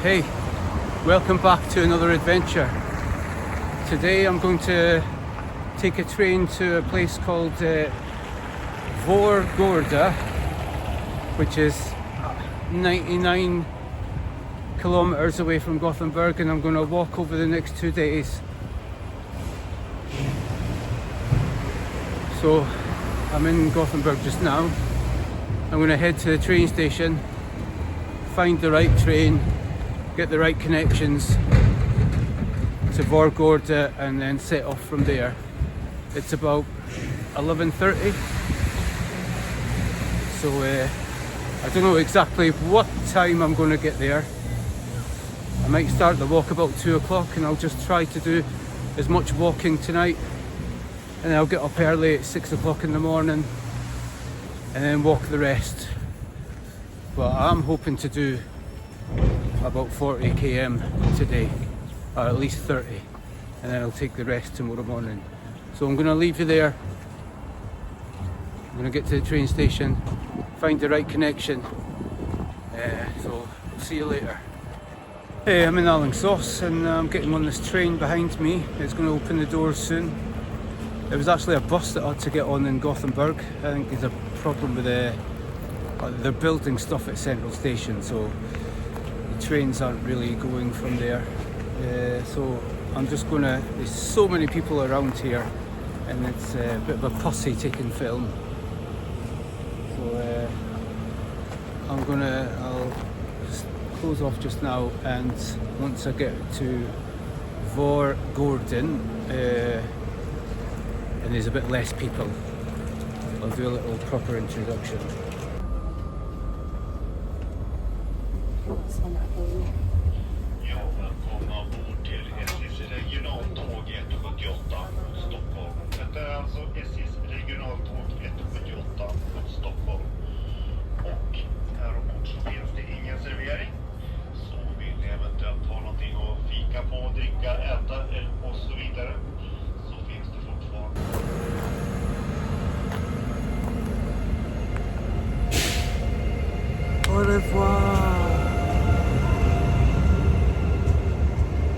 Hey, welcome back to another adventure. Today I'm going to take a train to a place called Vårgårda, which is 99 kilometers away from Gothenburg, and I'm going to walk over the next 2 days. So I'm in Gothenburg just now. I'm going to head to the train station, find the right train, get the right connections to Vårgårda, and then set off from there. It's about 11:30, so I don't know exactly what time I'm going to get there. I might start the walk about 2 o'clock, and I'll just try to do as much walking tonight, and I'll get up early at 6 o'clock in the morning and then walk the rest. But I'm hoping to do about 40 km today, or at least 30, and then I'll take the rest tomorrow morning. So I'm going to leave you there. I'm going to get to the train station, find the right connection, so I'll see you later. Hey, I'm in Alingsås and I'm getting on this train behind me. It's going to open the doors soon. There was actually a bus that I had to get on in Gothenburg. I think there's a problem with they're building stuff at Central Station, so the trains aren't really going from there. So I'm just gonna, there's so many people around here and it's a bit of a posse taking film. So I'll just close off just now, and once I get to Vårgården and there's a bit less people, I'll do a little proper introduction. Välkomna ombord till SJs regionaltåg 178 mot Stockholm. Detta är alltså SJs regionaltåg 178 mot Stockholm. Och här ombord så finns det ingen servering. Så vill ni eventuellt ha någonting att fika på, dricka, äta och så vidare, så finns det fortfarande. Au revoir.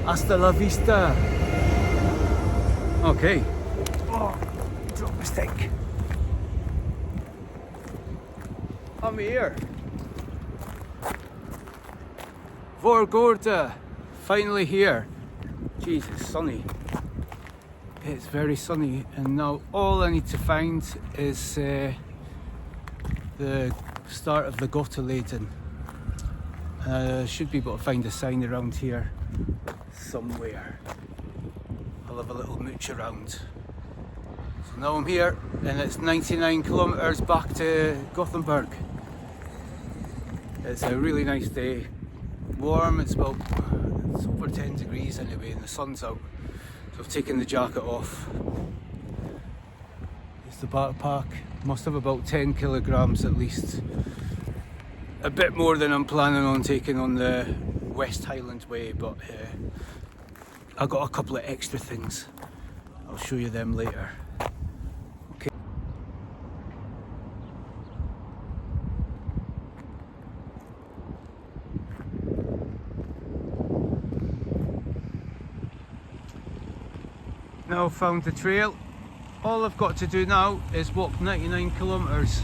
Hasta la vista. Okay. Oh, drop mistake. I'm here. Vårgårda. Finally here. Jesus, sunny. It's very sunny, and now all I need to find is the start of the Gotaleden. I should be able to find a sign around here somewhere. I'll have a little mooch around. So now I'm here, and it's 99 kilometers back to Gothenburg. It's a really nice day. Warm, it's over 10 degrees anyway, and the sun's out. So I've taken the jacket off. It's the backpack. Must have about 10 kilograms at least. A bit more than I'm planning on taking on the West Highland Way, but I got a couple of extra things. I'll show you them later. Okay. Now I've found the trail. All I've got to do now is walk 99 kilometers.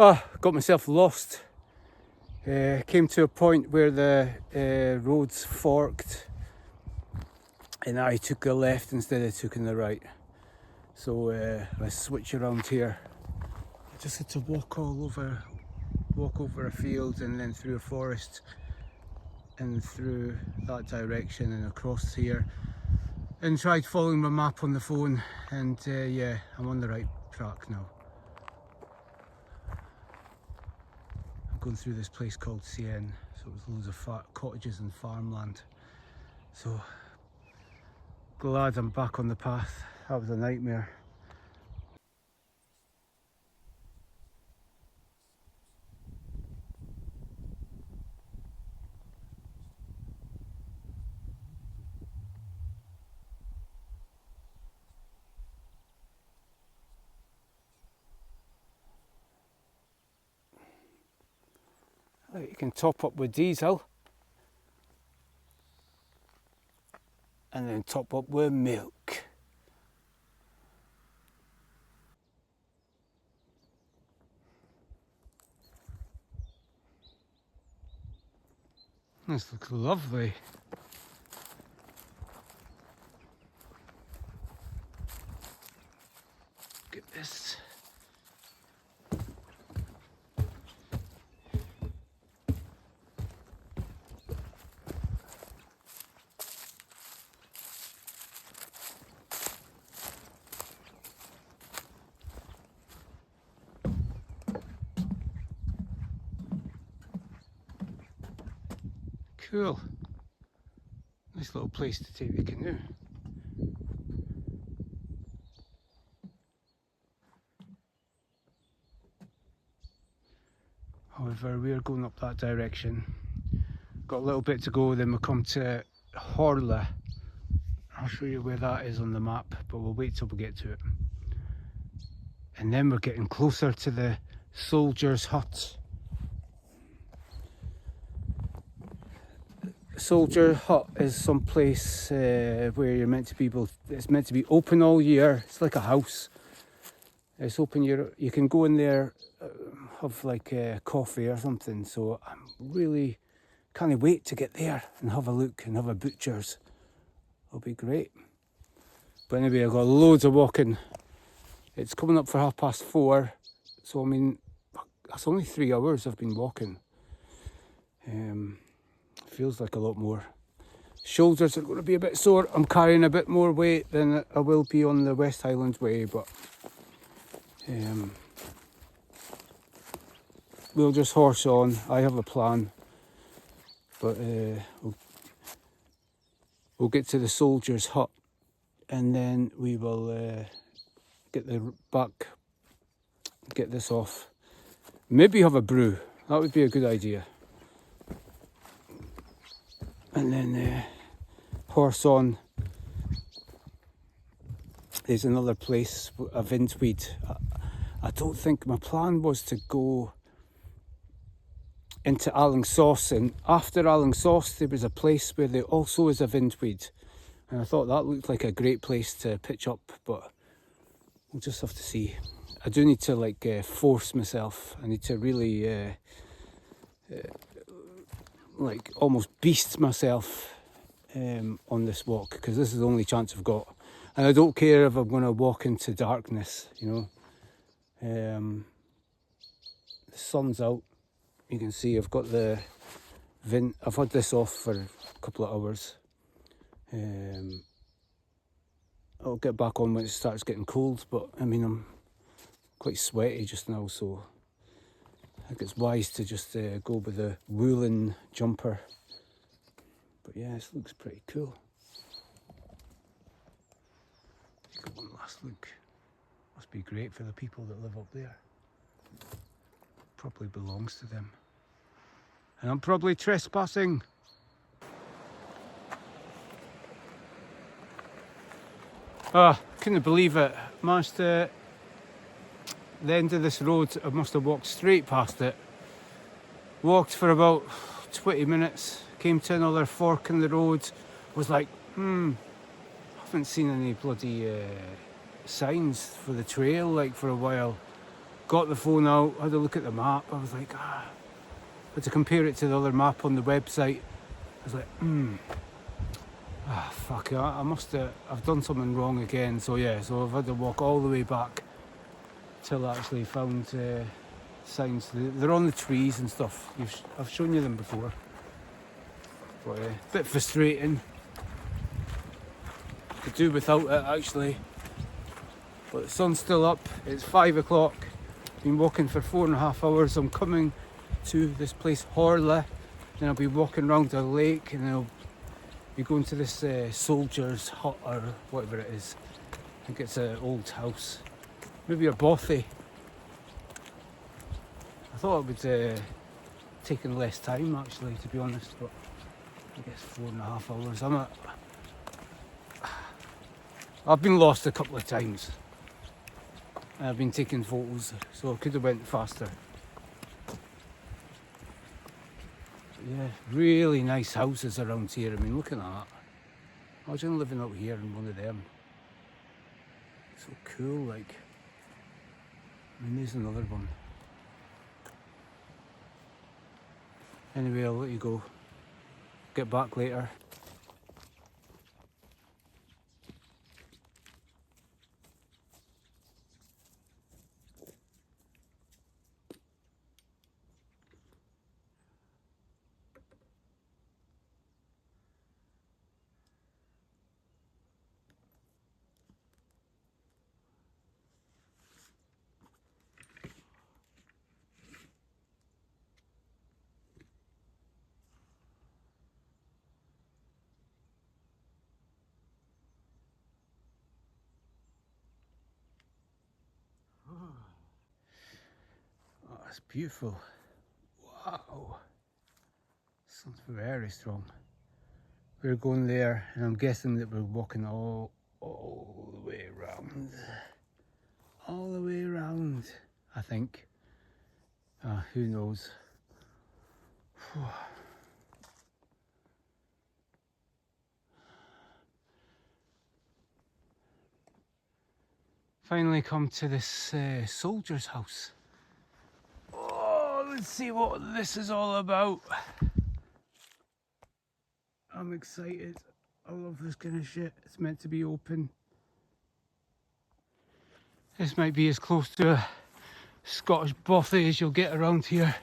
Got myself lost. Came to a point where the roads forked and I took a left instead of taking the right. So let's switch around here. I just had to walk over a field and then through a forest and through that direction and across here, and tried following my map on the phone, and yeah, I'm on the right track now. I'm going through this place called Sienne, so it's loads of cottages and farmland. So glad I'm back on the path. That was a nightmare. You can top up with diesel and then top up with milk. This looks lovely. Look at this. Cool. Nice little place to take the canoe. However, we're going up that direction. Got a little bit to go, then we'll come to Vårgårda. I'll show you where that is on the map, but we'll wait till we get to it. And then we're getting closer to the soldiers' hut. Soldier hut is some place where you're meant to be able. It's meant to be open all year. It's like a house. It's open year. You can go in there, have like coffee or something. So I'm really can't wait to get there and have a look and have a butcher's. It'll be great. But anyway, I've got loads of walking. It's coming up for 4:30. So I mean, that's only 3 hours I've been walking. Feels like a lot more. Shoulders are going to be a bit sore. I'm carrying a bit more weight than I will be on the West Highlands Way, but we'll just horse on. I have a plan, but we'll get to the soldiers' hut and then we will get this off. Maybe have a brew. That would be a good idea. And then horse on. There's another place, a Vindweed. I don't think my plan was to go into Alingsås, and after Alingsås there was a place where there also is a Vindweed, and I thought that looked like a great place to pitch up, but we'll just have to see. I do need to force myself. I need to really almost beast myself on this walk, because this is the only chance I've got, and I don't care if I'm going to walk into darkness, you know. The sun's out. You can see I've got I've had this off for a couple of hours. I'll get back on when it starts getting cold, but I mean, I'm quite sweaty just now, so I think it's wise to just go with the woolen jumper. But yeah, this looks pretty cool. Take one last look. Must be great for the people that live up there. Probably belongs to them. And I'm probably trespassing. Couldn't believe it. Managed to the end of this road. I must have walked straight past it. Walked for about 20 minutes. Came to another fork in the road. Was like, haven't seen any bloody signs for the trail for a while. got the phone out, had a look at the map. I was like, but to compare it to the other map on the website, I was like, fuck, I've done something wrong again. So yeah, so I've had to walk all the way back till I actually found signs. They're on the trees and stuff. I've shown you them before. But a bit frustrating. Could do without it actually. But the sun's still up. It's 5 o'clock. Been walking for 4.5 hours. I'm coming to this place Vårgårda. Then I'll be walking around the lake, and then I'll be going to this soldier's hut or whatever it is. I think it's an old house. Maybe a bothy. I thought it would taken less time actually, to be honest, but I guess 4.5 hours. I've been lost a couple of times. I've been taking photos, so I could have went faster. But yeah, really nice houses around here. I mean, look at that. Imagine living out here in one of them. So cool, like. I mean, there's another one. Anyway, I'll let you go. Get back later. Oh, it's beautiful. Wow. Sounds very strong. We're going there, and I'm guessing that we're walking all the way around. All the way around, I think. Who knows? Finally come to this soldier's house. Oh, let's see what this is all about. I'm excited. I love this kind of shit. It's meant to be open. This might be as close to a Scottish bothy as you'll get around here.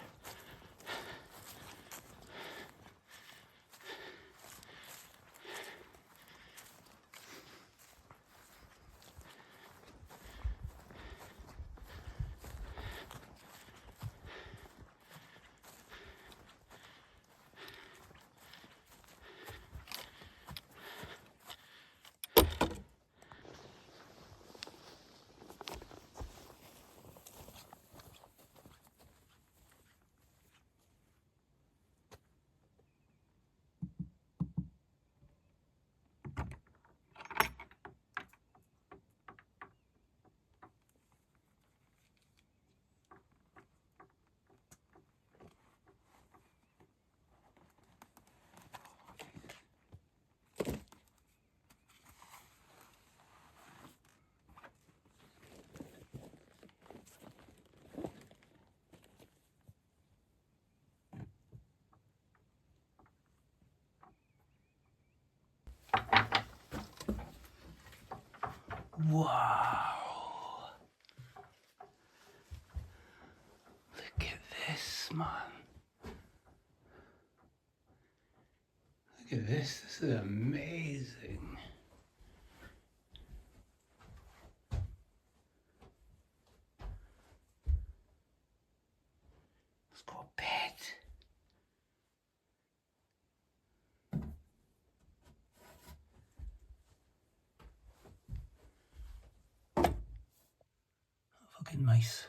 Wow. Look at this, man. Look at this. This is amazing. It's got a bed. Fucking nice.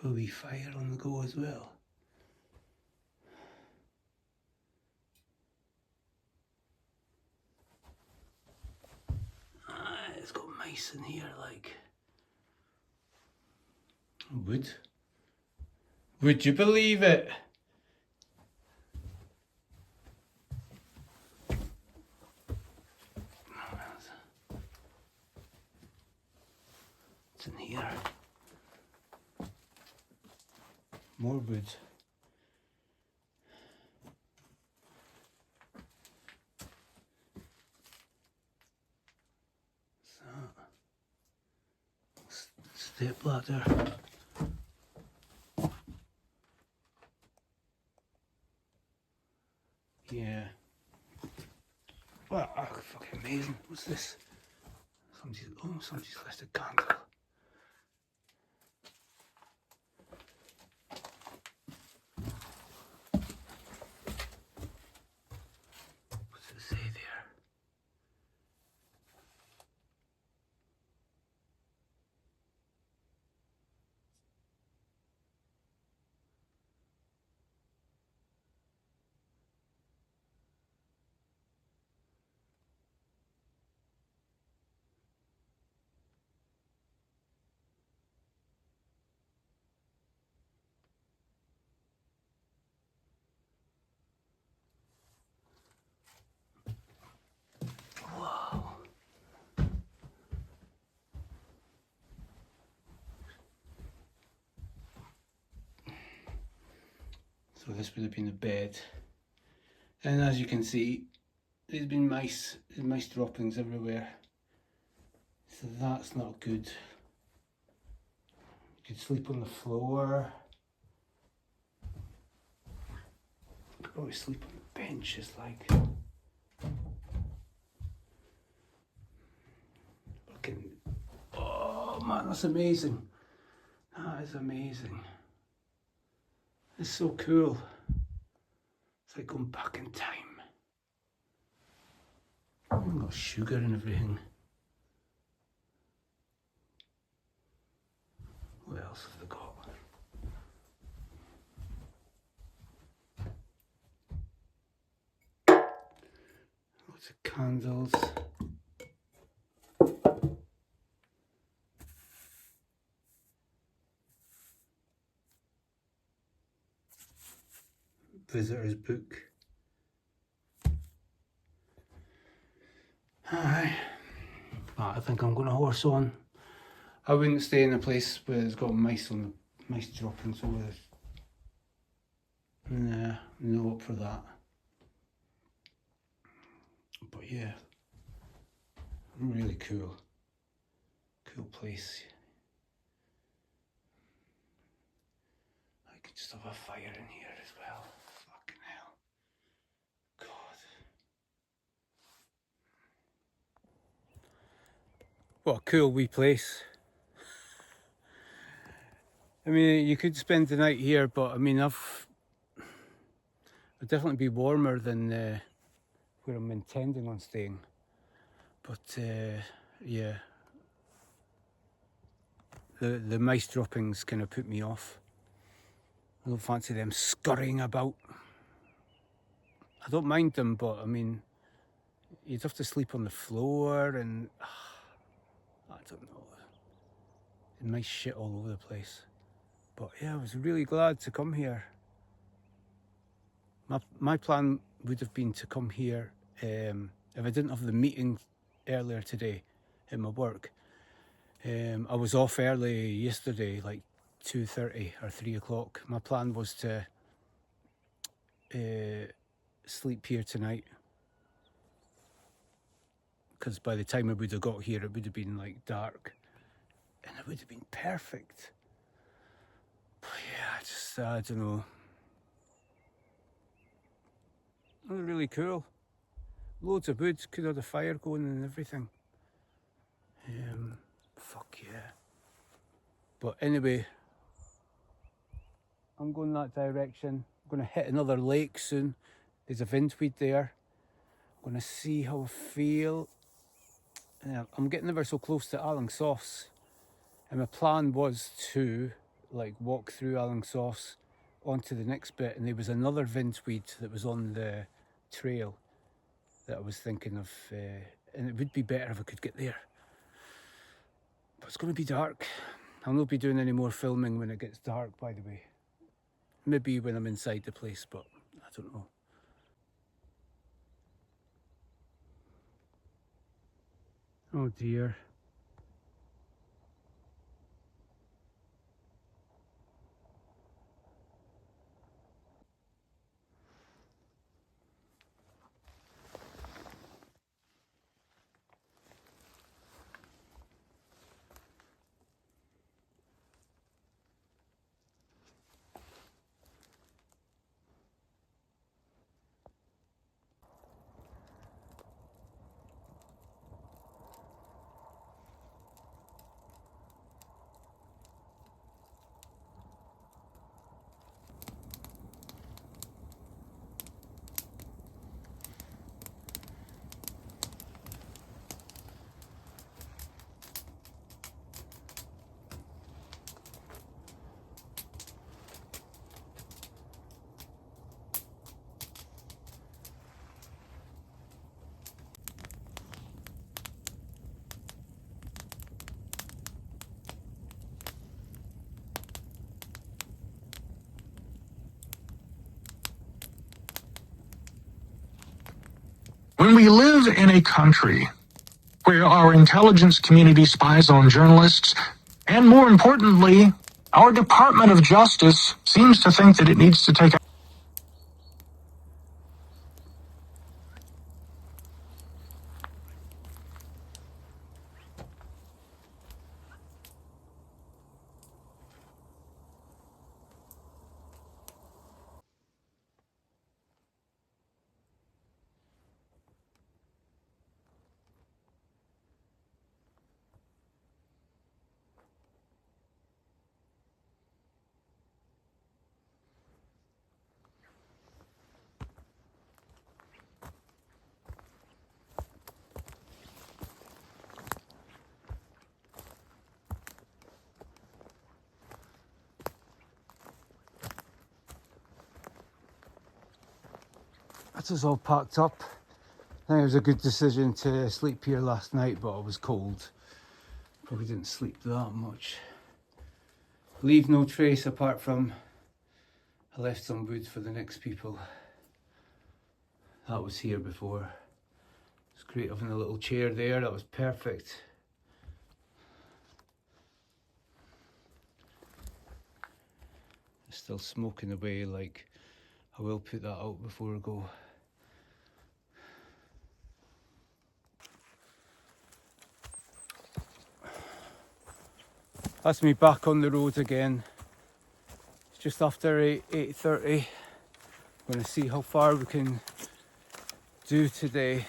Will be fire on the go as well. It's got mice in here, like. Would you believe it? What's in here? More wood. Step ladder. Yeah. Wow, fucking amazing. What's this? Somebody's left a candle. What's it say there? Wow. So this would have been a bed. And as you can see, there's been mice droppings everywhere. So that's not good. You could sleep on the floor. You could probably sleep on the benches like. Fucking, oh man, that's amazing. That is amazing. It's so cool. It's like going back in time. I've got sugar and everything. What else have they got? Lots of candles. Visitor's book. Aye. I think I'm going to horse on. I wouldn't stay in a place where it's got mice droppings over there. Nah, no up for that. But yeah, really cool. Cool place. I could just have a fire in here as well. Fucking hell. God. What a cool wee place. I mean, you could spend the night here, but I mean, it'd definitely be warmer than where I'm intending on staying. But yeah, the mice droppings kind of put me off. I don't fancy them scurrying about. I don't mind them, but I mean, you'd have to sleep on the floor and I don't know. Mice shit all over the place. But yeah, I was really glad to come here. My plan would have been to come here if I didn't have the meeting earlier today in my work. I was off early yesterday, like 2:30 or 3 o'clock. My plan was to sleep here tonight, because by the time I would have got here it would have been like dark and it would have been perfect. But yeah, I don't know. It was really cool. Loads of wood, could have the fire going and everything. Fuck yeah. But anyway, I'm going that direction. I'm going to hit another lake soon. There's a vintweed there. I'm going to see how I feel. I'm getting ever so close to Allingsauce. And my plan was to like walk through Allingsauce onto the next bit, and there was another vintweed that was on the trail that I was thinking of, and it would be better if I could get there. But it's going to be dark. I'll not be doing any more filming when it gets dark, by the way. Maybe when I'm inside the place, but I don't know. Oh dear. When we live in a country where our intelligence community spies on journalists, and more importantly, our Department of Justice seems to think that it needs to take That's us all packed up. I think it was a good decision to sleep here last night, but it was cold. Probably didn't sleep that much. Leave no trace apart from I left some wood for the next people. That was here before. It's great having a little chair there, that was perfect. It's still smoking away, like I will put that out before I go. That's me back on the road again. It's just after 8:30. I'm going to see how far we can do today.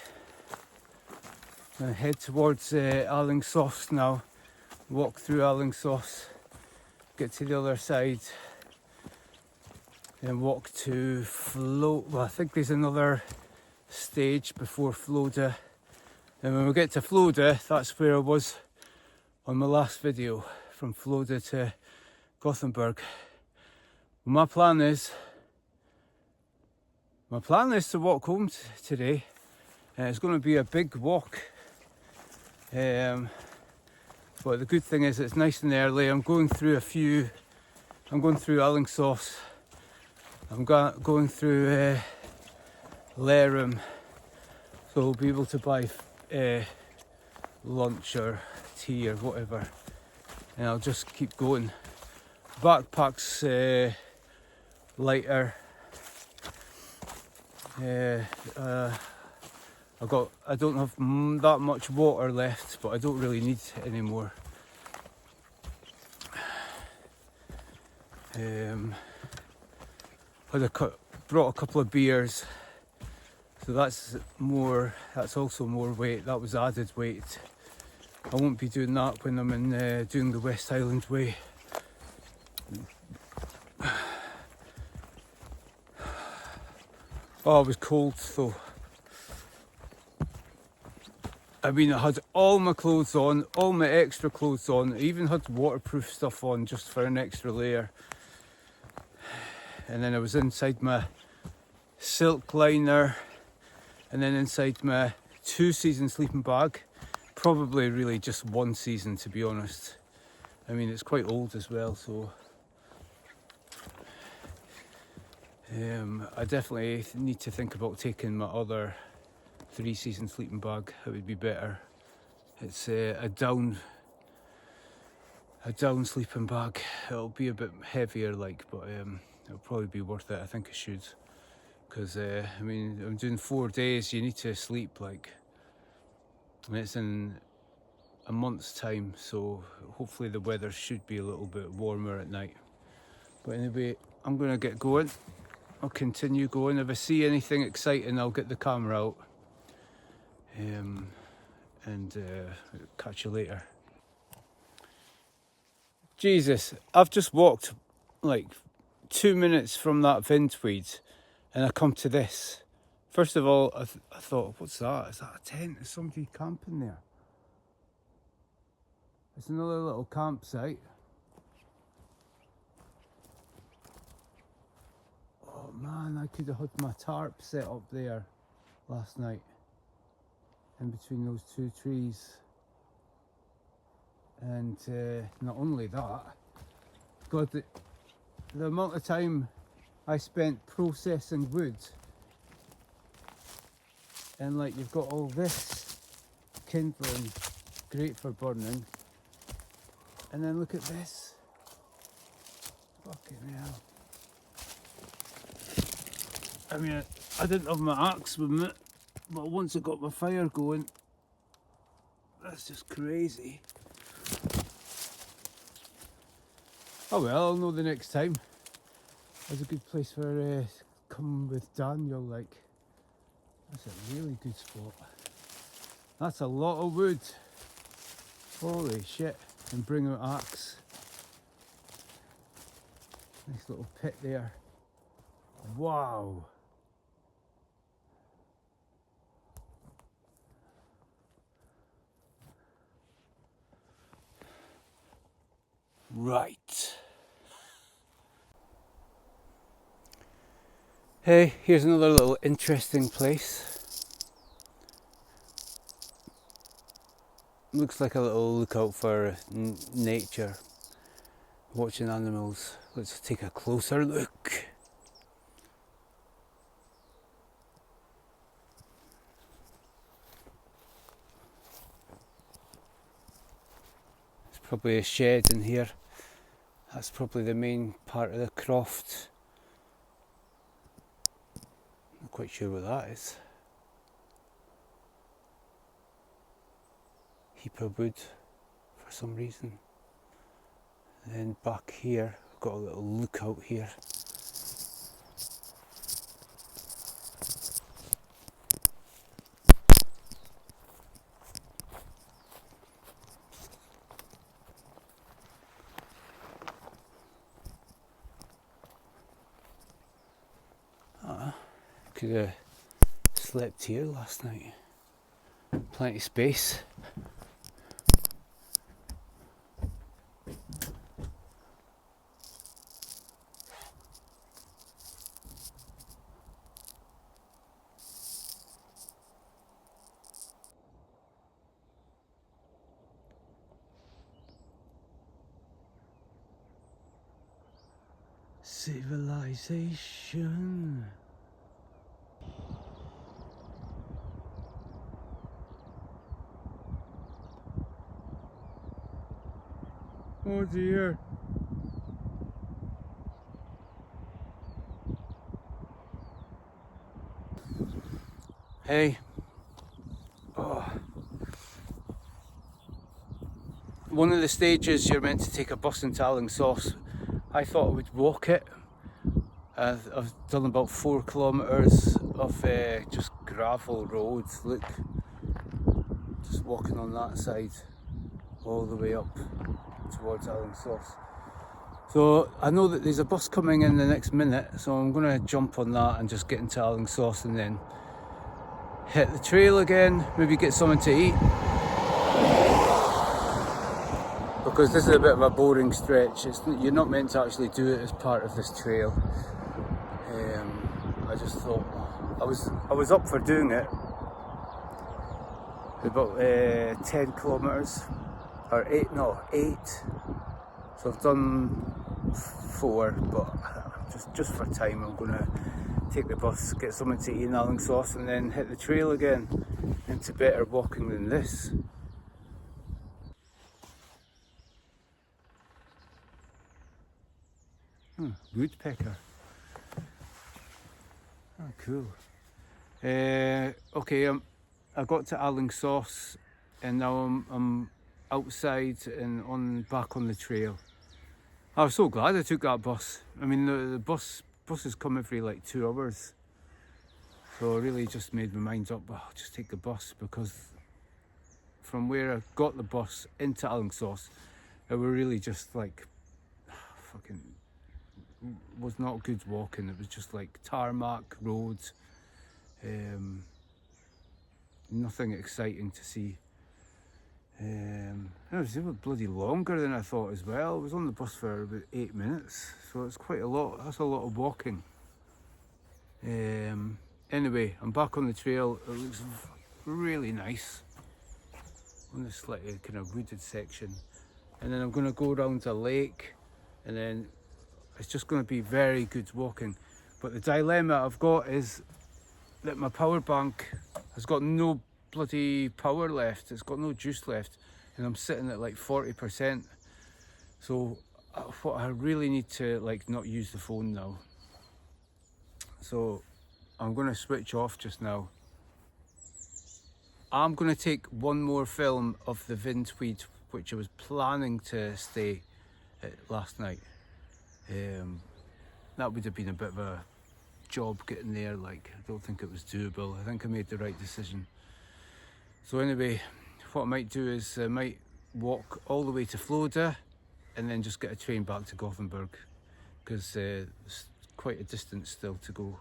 I'm going to head towards Alingsås now. Walk through Alingsås, get to the other side, then walk to Well, I think there's another stage before Vårgårda. And when we get to Vårgårda, that's where I was on my last video. From Vårgårda to Gothenburg. My plan is to walk home today. It's going to be a big walk. But the good thing is it's nice and early. I'm going through Alingsås. I'm going through Lerum. So I'll be able to buy lunch or tea or whatever. And I'll just keep going. Backpack's lighter. I don't have that much water left, but I don't really need any more. Brought a couple of beers, so that's also more weight. That was added weight. I won't be doing that when I'm doing the West Highland Way. Oh, it was cold though. I mean, I had all my clothes on, all my extra clothes on. I even had waterproof stuff on just for an extra layer. And then I was inside my silk liner, and then inside my 2-season sleeping bag. Probably really just 1 season, to be honest. I mean, it's quite old as well, so I definitely need to think about taking my other 3-season sleeping bag. It would be better. It's a down sleeping bag. It'll be a bit heavier, like, but it'll probably be worth it. I think I should, because I mean, I'm doing 4 days. You need to sleep, like, and it's in a month's time, so hopefully the weather should be a little bit warmer at night. But anyway, I'm gonna get going. I'll continue going. If I see anything exciting, I'll get the camera out and catch you later. Jesus, I've just walked like 2 minutes from that Vindweed and I come to this. First of all, I thought, what's that? Is that a tent? Is somebody camping there? It's another little campsite. Oh man, I could have had my tarp set up there last night in between those 2 trees. And not only that, God, the amount of time I spent processing wood, and like you've got all this kindling, great for burning, and then look at this. Fucking hell. I mean, I didn't have my axe with me, but once I got my fire going, that's just crazy. Oh well, I'll know the next time. That's a good place for coming with Daniel, like. That's a really good spot. That's a lot of wood. Holy shit. And bring out axe. Nice little pit there. Wow. Right. Hey, here's another little interesting place. Looks like a little lookout for nature, watching animals. Let's take a closer look. There's probably a shed in here. That's probably the main part of the croft. Not quite sure what that is. Heap of wood for some reason. And then back here, I've got a little lookout here. Could have slept here last night. Plenty of space. Civilization. Oh dear. Hey. Oh. One of the stages you're meant to take a bus into Alingsås. I thought I would walk it. I've done about 4 kilometres of just gravel roads. Look, just walking on that side all the way up towards Alingsås. So I know that there's a bus coming in the next minute, so I'm going to jump on that and just get into Alingsås and then hit the trail again, maybe get something to eat. Because this is a bit of a boring stretch. You're not meant to actually do it as part of this trail. I just thought I was up for doing it. About 10 kilometres or 8 So I've done 4, but just for time I'm gonna take the bus, get something to eat in Alingsås, and then hit the trail again into better walking than this. Woodpecker. Oh, cool. Okay, I got to Alingsås, and now I'm outside and back on the trail. I was so glad I took that bus. I mean, the buses come every like 2 hours, so I really just made my mind up. Well, I'll just take the bus, because from where I got the bus into Alingsås, it were really just like fucking was not good walking. It was just like tarmac roads, nothing exciting to see. It was bloody longer than I thought as well. I was on the bus for about 8 minutes, so it's quite a lot. That's a lot of walking. Anyway, I'm back on the trail. It looks really nice on this like kind of wooded section, and then I'm going to go around a lake, and then it's just going to be very good walking. But the dilemma I've got is that my power bank has got no bloody power left. It's got no juice left, and I'm sitting at like 40%. So what I really need to like not use the phone now. So I'm going to switch off just now. I'm going to take one more film of the Vindtweed, which I was planning to stay at last night. That would have been a bit of a job getting there. Like, I don't think it was doable. I think I made the right decision. So anyway, what I might do is I might walk all the way to Vårgårda and then just get a train back to Gothenburg, because it's quite a distance still to go.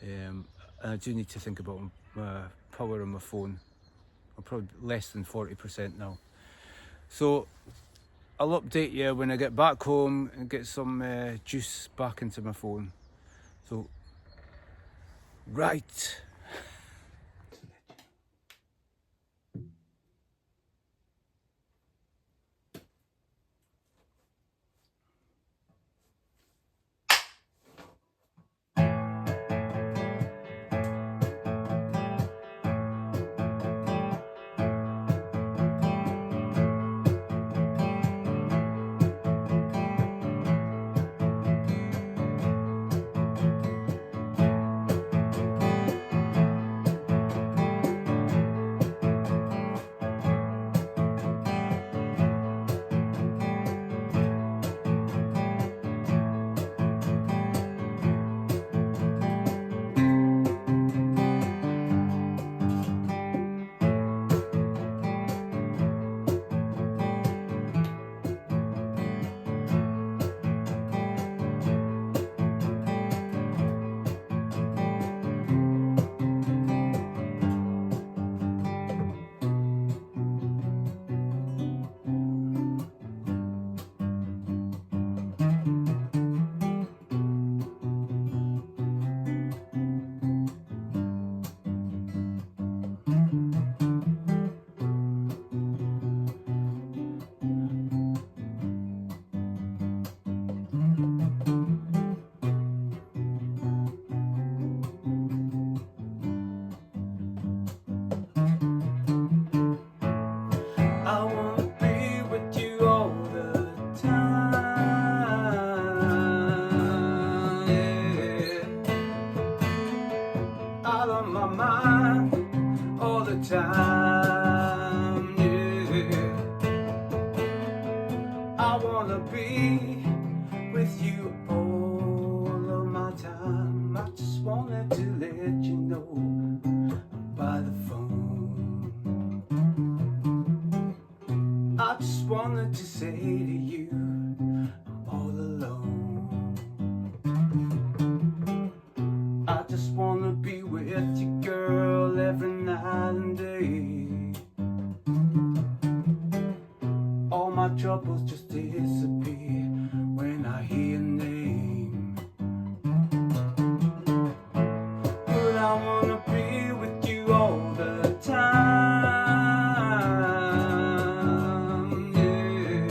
And I do need to think about power on my phone. I'm probably less than 40% now. So I'll update you when I get back home and get some juice back into my phone. So, right. Time, yeah. I wanna be with you all of my time. I just wanted to let you know by the phone. I just wanted to say to you, I'm all alone. I just wanna be with you, girl, every night and day. All my troubles just disappear when I hear your name. But I wanna be with you all the time, yeah.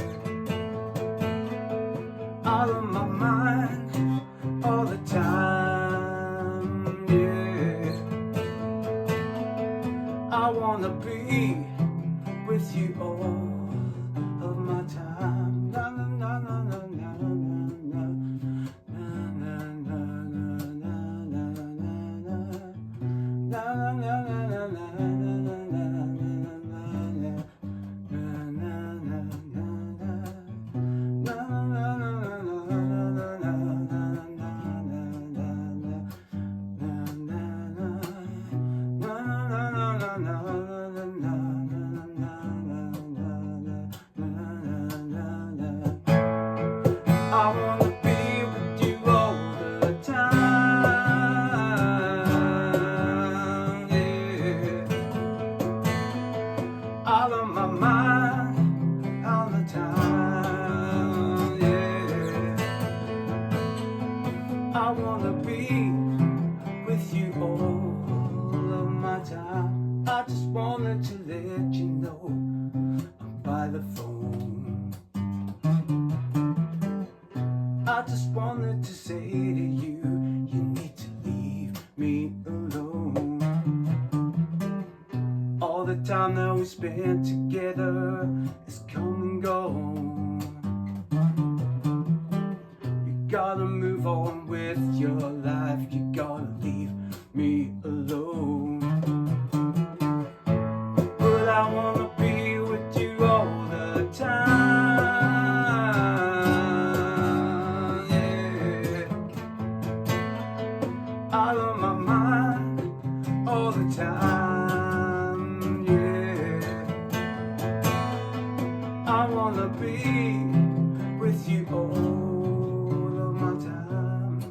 with you all of my time. Na na na na na na na na na na na na I wanna be with you all the time, yeah. Out of my mind, all the time, yeah. I wanna be with you all of my time. I just wanted to let you know I'm by the phone. I just wanted to say to you, you need to leave me alone. All the time that we spent together is come and gone. You gotta move on with your life, you gotta leave me alone. But I wanna be with you all the time, yeah. Out of my mind all the time, yeah. I wanna be with you all of my time.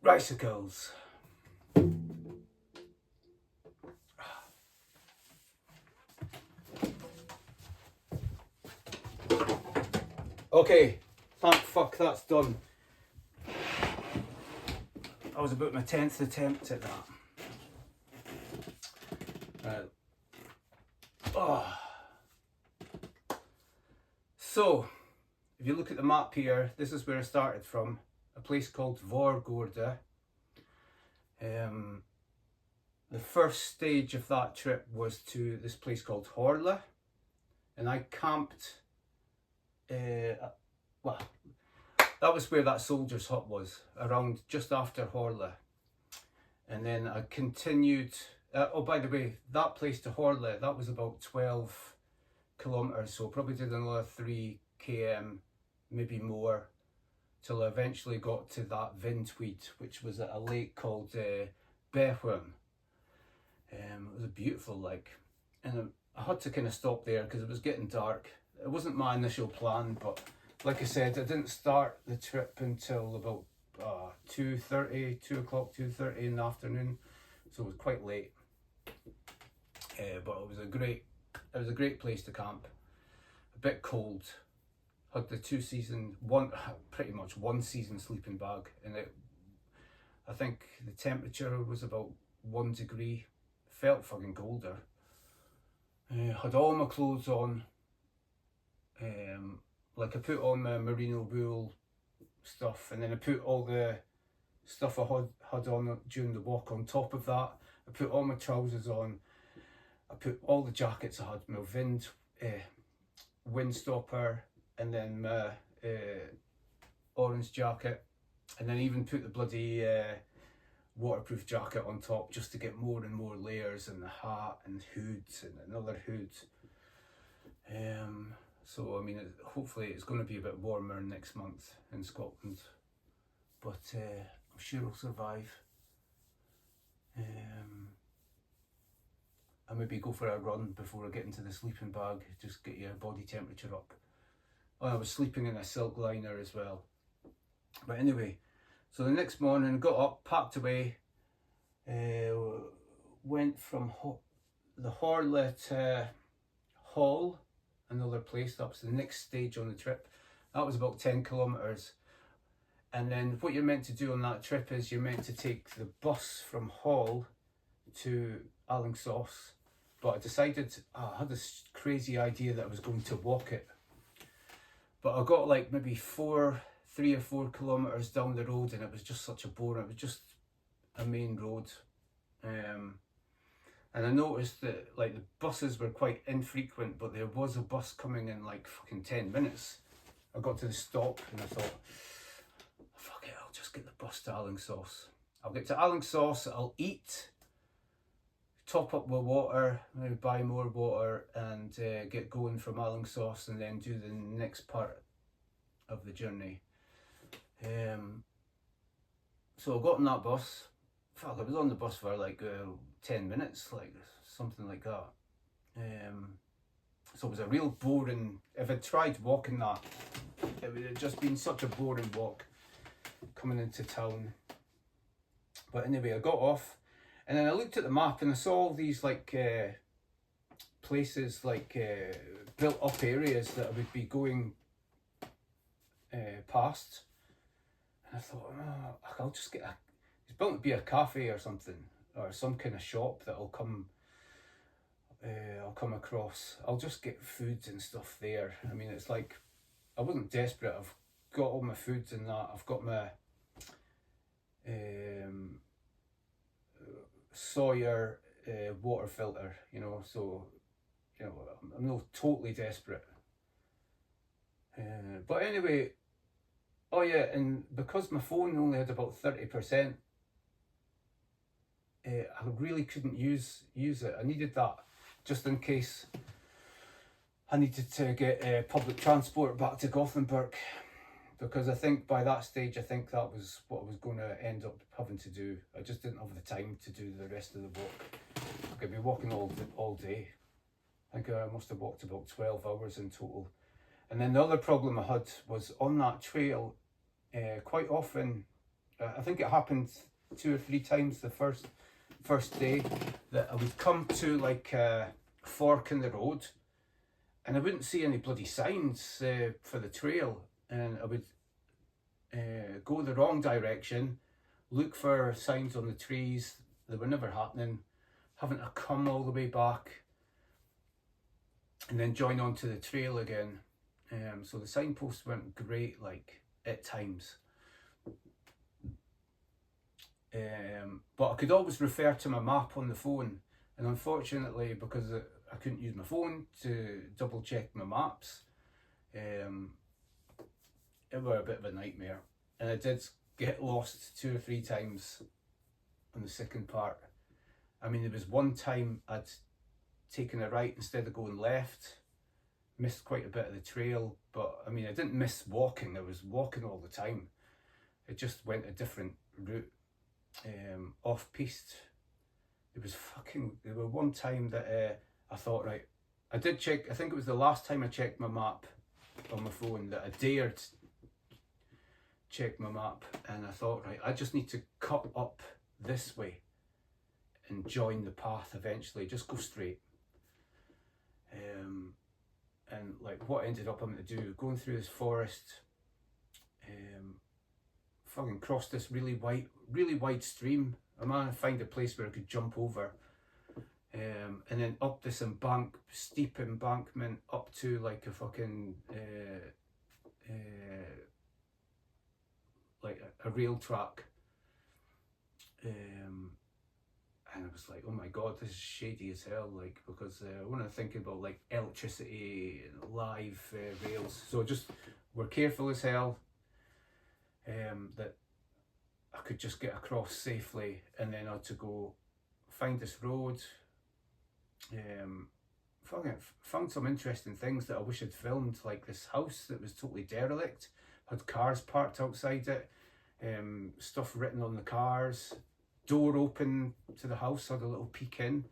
Bicycles. Okay, thank fuck that's done. I was about my 10th attempt at that. Right. Oh. So, if you look at the map here, this is where I started from. A place called Vårgårda. The first stage of that trip was to this place called Tollered, and I camped. Well, that was where that soldier's hut was, around just after Tollered, and then I continued. Oh, by the way, that place to Tollered, that was about 12 kilometers, so probably did another 3 km, maybe more, till I eventually got to that Vindtweed, which was at a lake called Vårgårda. It was a beautiful lake, and I had to kind of stop there because it was getting dark. It wasn't my initial plan, but like I said, I didn't start the trip until about 2:30 in the afternoon, so it was quite late. But it was a great place to camp. A bit cold. Had the pretty much one season sleeping bag, and I think the temperature was about 1 degree. Felt fucking colder. Had all my clothes on. Like I put on my merino wool stuff, and then I put all the stuff I had on during the walk on top of that. I put all my trousers on. I put all the jackets I had, my windstopper, and then my orange jacket, and then even put the bloody waterproof jacket on top just to get more and more layers, and the hat and hoods and another hood. So I mean, hopefully it's going to be a bit warmer next month in Scotland, but I'm sure I'll survive. I maybe go for a run before I get into the sleeping bag, just get your body temperature up. Oh, I was sleeping in a silk liner as well. But anyway, so the next morning I got up, packed away, went from the Horla to Hall, another place. That was the next stage on the trip. That was about 10 kilometres. And then what you're meant to do on that trip is you're meant to take the bus from Hall to Alingsås. But I decided, I had this crazy idea that I was going to walk it. But I got like maybe 3 or 4 kilometres down the road, and it was just such a bore. It was just a main road. And I noticed that like the buses were quite infrequent, but there was a bus coming in like fucking 10 minutes. I got to the stop and I thought, fuck it, I'll just get the bus to Alingsås. I'll get to Alingsås, I'll eat, top up with water, maybe buy more water, and get going from Alingsås, and then do the next part of the journey. So I got on that bus. Fuck, I was on the bus for like 10 minutes, like something like that. So it was a real boring, if I'd tried walking that, it would have just been such a boring walk coming into town. But anyway, I got off, and then I looked at the map and I saw all these like places, like built up areas that I would be going past. And I thought, oh, I'll just get it's bound to be a cafe or something, or some kind of shop that I'll come across. I'll just get foods and stuff there. I mean, it's like, I wasn't desperate. I've got all my foods and that. I've got my Sawyer water filter, you know, so, you know, I'm not totally desperate. But anyway, oh yeah, and because my phone only had about 30%, I really couldn't use it. I needed that just in case I needed to get public transport back to Gothenburg, because I think by that stage, I think that was what I was going to end up having to do. I just didn't have the time to do the rest of the walk. I could be walking all day. I think I must have walked about 12 hours in total. And then the other problem I had was on that trail, quite often, I think it happened 2 or 3 times the first day, that I would come to like a fork in the road, and I wouldn't see any bloody signs for the trail, and I would go the wrong direction, look for signs on the trees. They were never happening, having to come all the way back and then join onto the trail again. So the signposts weren't great, like, at times. But I could always refer to my map on the phone, and unfortunately, because I couldn't use my phone to double check my maps, it were a bit of a nightmare. And I did get lost 2 or 3 times on the second part. I mean, there was one time I'd taken a right instead of going left, missed quite a bit of the trail, but I mean, I didn't miss walking, I was walking all the time. It just went a different route, off-piste. There were one time that I thought, right, I did check, I think it was the last time I checked my map on my phone that I dared check my map, and I thought, right, I just need to cut up this way and join the path eventually, just go straight. And like what ended up having to do, going through this forest, fucking crossed this really wide stream. I managed to find a place where I could jump over, and then up this steep embankment up to like a fucking like a rail track. And I was like, oh my god, this is shady as hell, like, because when I'm thinking about like electricity, live rails, so just we're careful as hell, that I could just get across safely, and then I had to go find this road. Found some interesting things that I wish I'd filmed, like this house that was totally derelict, had cars parked outside it, stuff written on the cars, door open to the house, had a little peek in.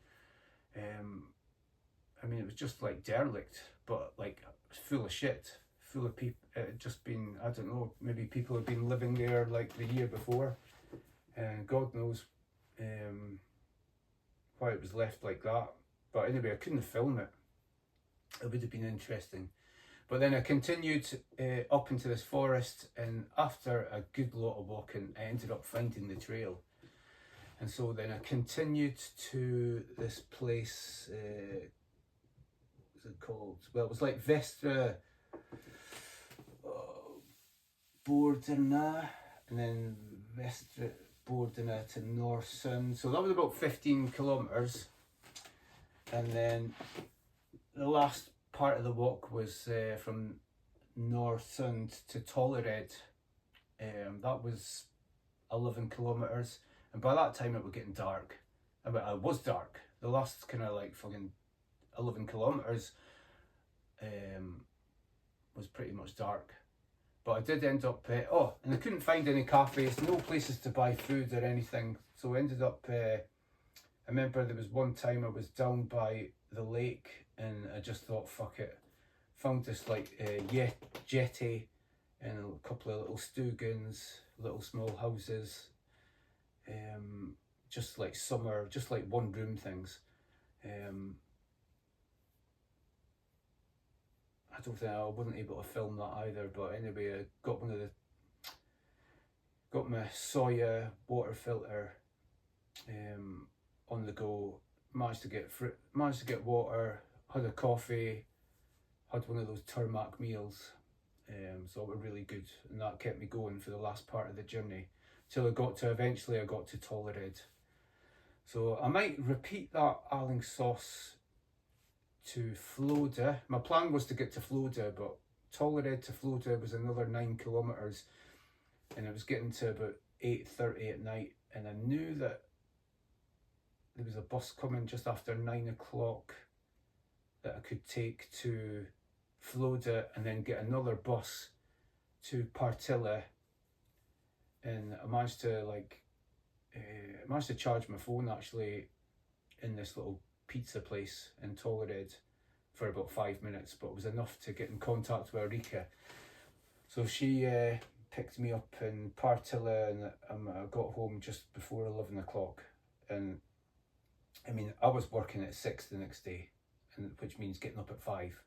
I mean, it was just like derelict, but like full of shit, full of people. It just been, I don't know, maybe people had been living there like the year before, and God knows why it was left like that. But anyway, I couldn't film it. It would have been interesting. But then I continued up into this forest, and after a good lot of walking, I ended up finding the trail. And so then I continued to this place, what's it called? Well, it was like Vestra Bordena, and then Vestra Bordena to Northsund. So that was about 15 kilometres. And then the last part of the walk was from Northsund to Tollered. That was 11 kilometres. And by that time it was getting dark. I mean, it was dark. The last kind of like fucking 11 kilometres was pretty much dark. But I did end up, and I couldn't find any cafes, no places to buy food or anything. So I ended up, I remember there was one time I was down by the lake and I just thought, fuck it. Found this like jetty and a couple of little stugans, little small houses. Just like summer, just like one room things. I don't think I wasn't able to film that either, but anyway, I got got my soya water filter on the go. Managed to get water, had a coffee, had one of those tarmac meals. So it was really good, and that kept me going for the last part of the journey till eventually I got to Tollered. So I might repeat that Alingsås to Flode. My plan was to get to Flode, but Tollered to Flode was another 9 kilometres, and it was getting to about 8:30 at night, and I knew that there was a bus coming just after 9 o'clock that I could take to Flode and then get another bus to Partille. And I managed to charge my phone actually in this little pizza place in Tollered for about 5 minutes, but it was enough to get in contact with Erika. So she picked me up in Partille, and I got home just before 11 o'clock. And I mean, I was working at 6 the next day, which means getting up at 5.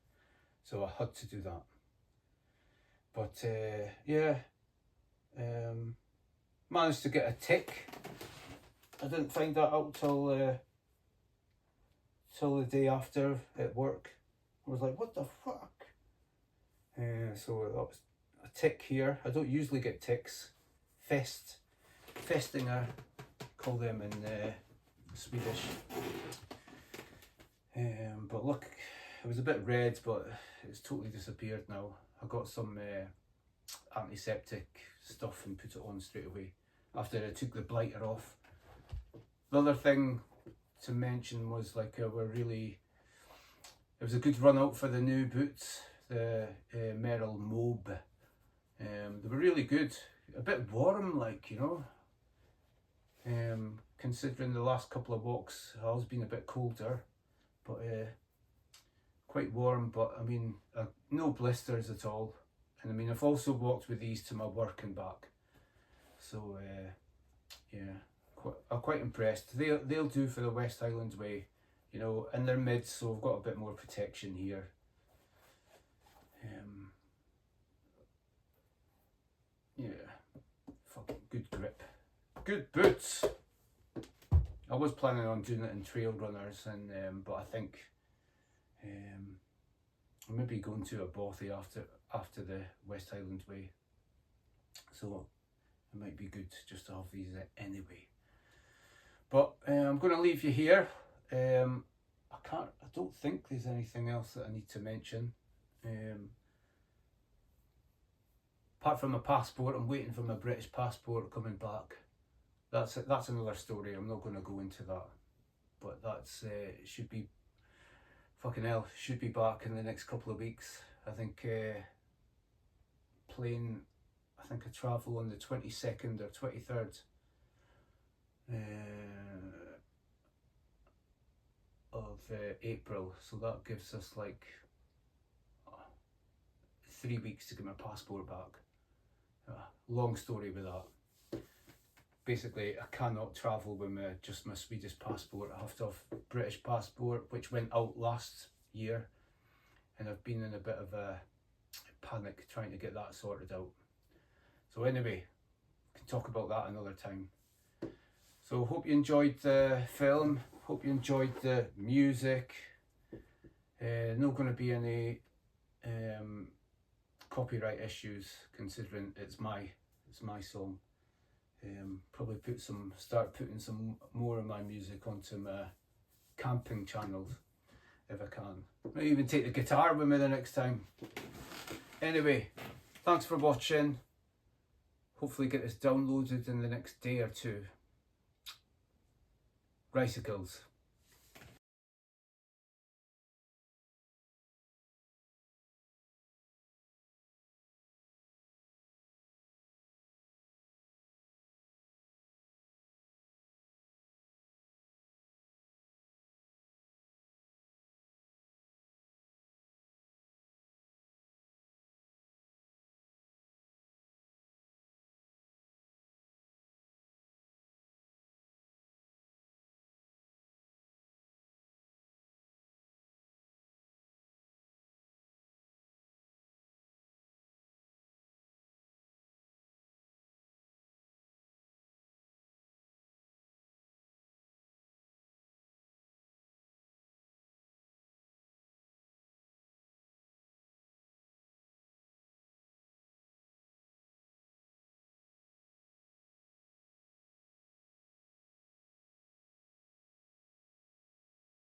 So I had to do that. But managed to get a tick. I didn't find that out till the day after at work. I was like, what the fuck? So that was a tick here. I don't usually get ticks. Fästingar, call them in Swedish. But look, it was a bit red, but it's totally disappeared now. I got some antiseptic stuff and put it on straight away after I took the blighter off. The other thing to mention was like it was a good run out for the new boots, the Merrill Mobe. They were really good, a bit warm, like, you know, considering the last couple of walks has been a bit colder, but quite warm. But I mean, no blisters at all. And I mean, I've also walked with these to my work and back, so yeah, I'm quite impressed. They'll do for the West Highland Way, you know, and they're mids, so I've got a bit more protection here. Yeah, fucking good grip, good boots. I was planning on doing it in trail runners, and but I think I'll maybe going to a bothy after the West Highland Way, so it might be good just to have these anyway. But I'm going to leave you here. I don't think there's anything else that I need to mention. Apart from my passport, I'm waiting for my British passport coming back. That's another story. I'm not going to go into that. But that's should be fucking hell. Should be back in the next couple of weeks. I think plane. I think I travel on the 22nd or 23rd. Of April, so that gives us like 3 weeks to get my passport back. Long story with that. basically I cannot travel with just my Swedish passport. I have to have British passport, which went out last year, and I've been in a bit of a panic trying to get that sorted out. So anyway, we can talk about that another time. So hope you enjoyed the film, hope you enjoyed the music. Not going to be any copyright issues considering it's my song. Probably start putting some more of my music onto my camping channels if I can. Maybe even take the guitar with me the next time. Anyway, thanks for watching. Hopefully get this downloaded in the next day or two. Ricicles.